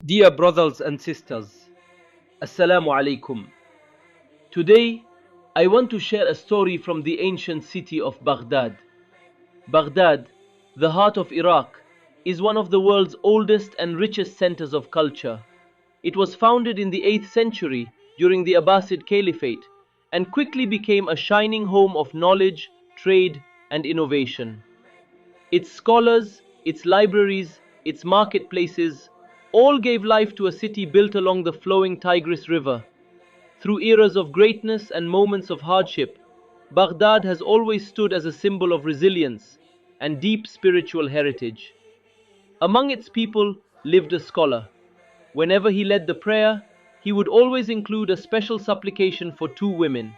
Dear brothers and sisters, Assalamu alaikum. Today, I want to share a story from the ancient city of Baghdad. Baghdad, the heart of Iraq, is one of the world's oldest and richest centers of culture. It was founded in the 8th century during the Abbasid Caliphate and quickly became a shining home of knowledge, trade, and innovation. Its scholars, its libraries, its marketplaces, all gave life to a city built along the flowing Tigris River. Through eras of greatness and moments of hardship, Baghdad has always stood as a symbol of resilience and deep spiritual heritage. Among its people lived a scholar. Whenever he led the prayer, he would always include a special supplication for two women,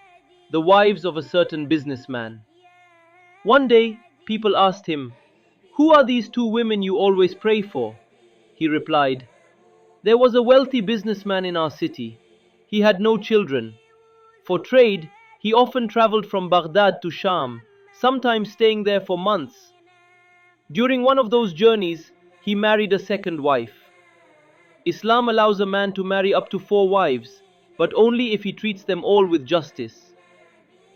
the wives of a certain businessman. One day, people asked him, "Who are these two women you always pray for?" He replied, "There was a wealthy businessman in our city. He had no children. For trade, he often traveled from Baghdad to Sham, sometimes staying there for months. During one of those journeys, he married a second wife. Islam allows a man to marry up to 4 wives, but only if he treats them all with justice.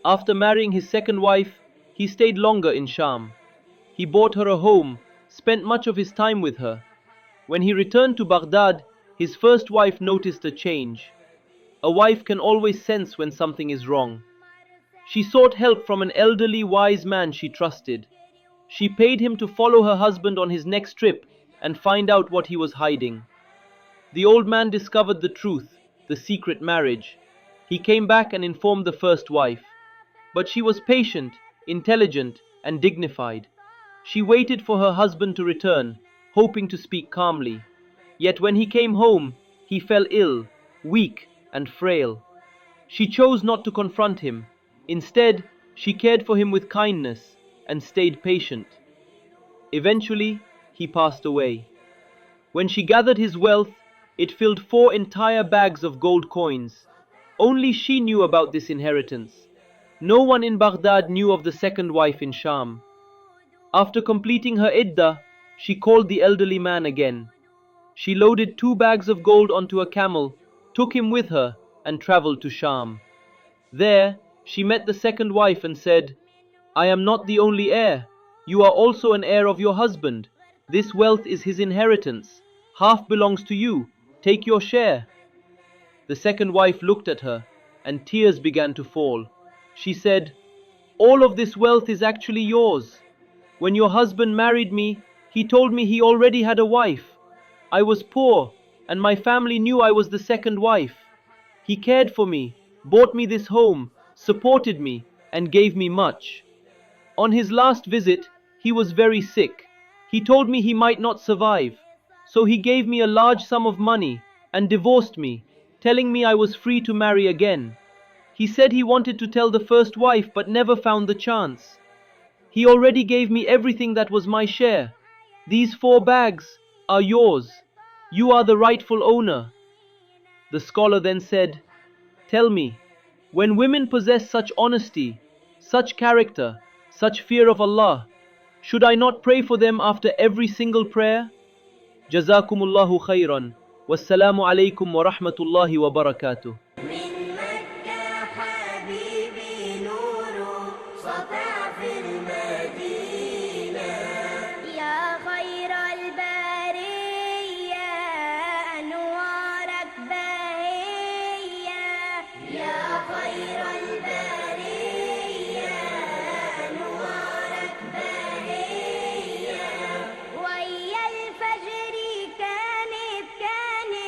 After marrying his second wife, he stayed longer in Sham. He bought her a home, spent much of his time with her. When he returned to Baghdad, his first wife noticed a change. A wife can always sense when something is wrong. She sought help from an elderly, wise man she trusted. She paid him to follow her husband on his next trip and find out what he was hiding. The old man discovered the truth, the secret marriage. He came back and informed the first wife. But she was patient, intelligent, and dignified. She waited for her husband to return, hoping to speak calmly. Yet when he came home, he fell ill, weak, and frail. She chose not to confront him. Instead, she cared for him with kindness and stayed patient. Eventually, he passed away. When she gathered his wealth, it filled 4 entire bags of gold coins. Only she knew about this inheritance. No one in Baghdad knew of the second wife in Sham. After completing her iddah, she called the elderly man again. She loaded 2 bags of gold onto a camel, took him with her, and traveled to Sham. There, she met the second wife and said, "I am not the only heir. You are also an heir of your husband. This wealth is his inheritance. Half belongs to you. Take your share." The second wife looked at her, and tears began to fall. She said, "All of this wealth is actually yours. When your husband married me, he told me he already had a wife. I was poor, and my family knew I was the second wife. He cared for me, bought me this home, supported me, and gave me much. On his last visit, he was very sick. He told me he might not survive, so he gave me a large sum of money and divorced me, telling me I was free to marry again. He said he wanted to tell the first wife but never found the chance. He already gave me everything that was my share. These 4 bags are yours. You are the rightful owner." The scholar then said, "Tell me, when women possess such honesty, such character, such fear of Allah, should I not pray for them after every single prayer?" Jazakumullahu khairan. Wassalamu alaikum wa rahmatullahi wa barakatuh. من مكة حبيبي نوره سطع في المدينة يا خير البرية أنوارك بهية يا خير